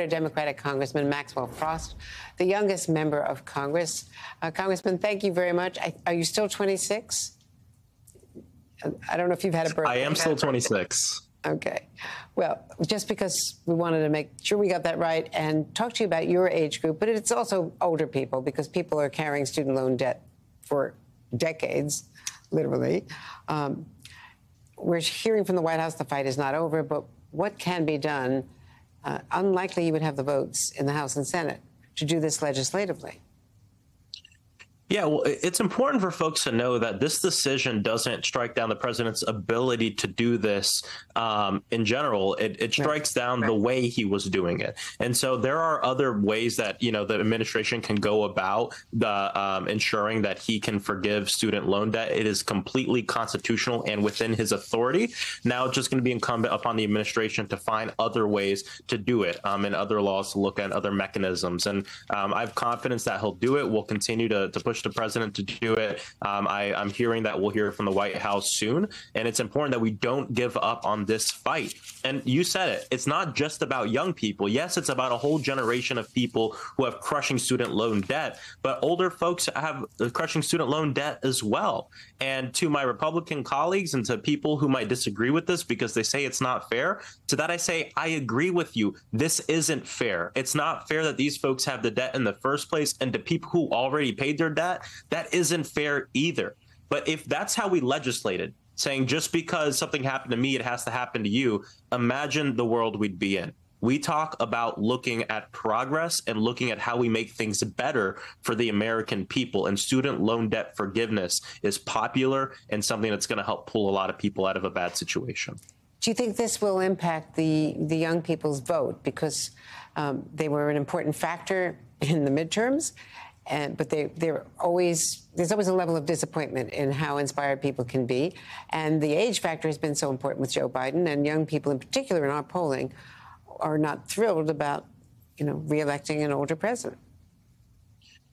Democratic Congressman Maxwell Frost, the youngest member of Congress. Congressman, thank you very much. Are you still 26? I don't know if you've had a birthday. I am still 26. Okay. Well, just because we wanted to make sure we got that right and talk to you about your age group, but it's also older people because people are carrying student loan debt for decades, literally. We're hearing from the White House the fight is not over, but what can be done? Unlikely you would have the votes in the House and Senate to do this legislatively. Yeah, well, it's important for folks to know that this decision doesn't strike down the president's ability to do this in general. It strikes down the way he was doing it. And so there are other ways that, the administration can go about ensuring that he can forgive student loan debt. It is completely constitutional and within his authority. Now it's just going to be incumbent upon the administration to find other ways to do it and other laws to look at other mechanisms. And I have confidence that he'll do it. We'll continue to push the president to do it. I'm hearing that we'll hear from the White House soon, and it's important that we don't give up on this fight. And you said it, it's not just about young people. Yes, it's about a whole generation of people who have crushing student loan debt, but older folks have crushing student loan debt as well. And to my Republican colleagues and to people who might disagree with this because they say it's not fair, to that I say, I agree with you. This isn't fair. It's not fair that these folks have the debt in the first place, and to people who already paid their debt, that isn't fair either. But if that's how we legislated, saying just because something happened to me, it has to happen to you, imagine the world we'd be in. We talk about looking at progress and looking at how we make things better for the American people. And student loan debt forgiveness is popular and something that's going to help pull a lot of people out of a bad situation. Do you think this will impact the young people's vote? Because they were an important factor in the midterms. But there's always a level of disappointment in how inspired people can be. And the age factor has been so important with Joe Biden, and young people in particular in our polling are not thrilled about, reelecting an older president.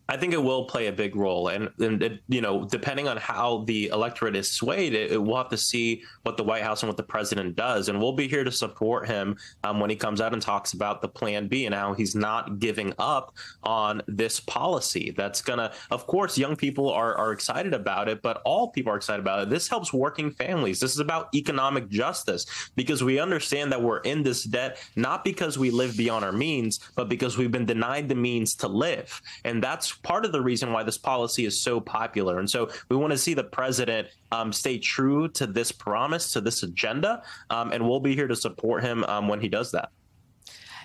I think it will play a big role. And depending on how the electorate is swayed, we'll have to see what the White House and what the president does. And we'll be here to support him when he comes out and talks about the plan B and how he's not giving up on this policy. That's going to, of course, young people are excited about it, but all people are excited about it. This helps working families. This is about economic justice because we understand that we're in this debt, not because we live beyond our means, but because we've been denied the means to live. And that's part of the reason why this policy is so popular. And so we want to see the president stay true to this promise, to this agenda, and we'll be here to support him when he does that.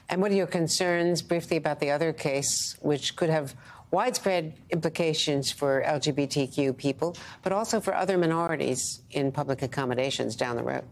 And what are your concerns, briefly, about the other case, which could have widespread implications for LGBTQ people, but also for other minorities in public accommodations down the road?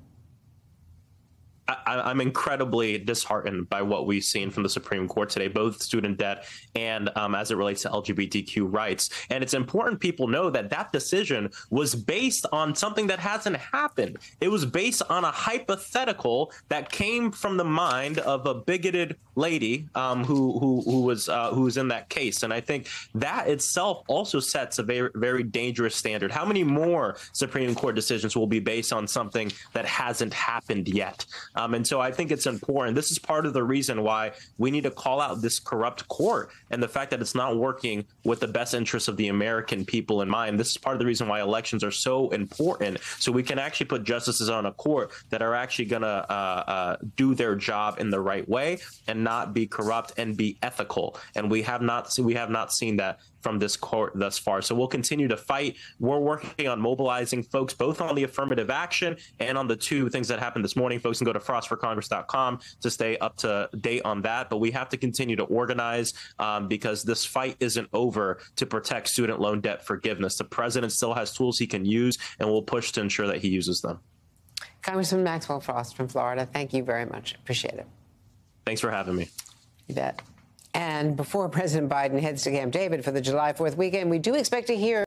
I'm incredibly disheartened by what we've seen from the Supreme Court today, both student debt and as it relates to LGBTQ rights. And it's important people know that that decision was based on something that hasn't happened. It was based on a hypothetical that came from the mind of a bigoted lady who was in that case. And I think that itself also sets a very, very dangerous standard. How many more Supreme Court decisions will be based on something that hasn't happened yet? And so I think it's important. This is part of the reason why we need to call out this corrupt court and the fact that it's not working with the best interests of the American people in mind. This is part of the reason why elections are so important. So we can actually put justices on a court that are actually going to do their job in the right way and not be corrupt and be ethical. And we have not seen that from this court thus far. So we'll continue to fight. We're working on mobilizing folks, both on the affirmative action and on the two things that happened this morning. Folks can go to frostforcongress.com to stay up to date on that. But we have to continue to organize because this fight isn't over to protect student loan debt forgiveness. The president still has tools he can use, and we'll push to ensure that he uses them. Congressman Maxwell Frost from Florida, thank you very much. Appreciate it. Thanks for having me. You bet. And before President Biden heads to Camp David for the July 4th weekend, we do expect to hear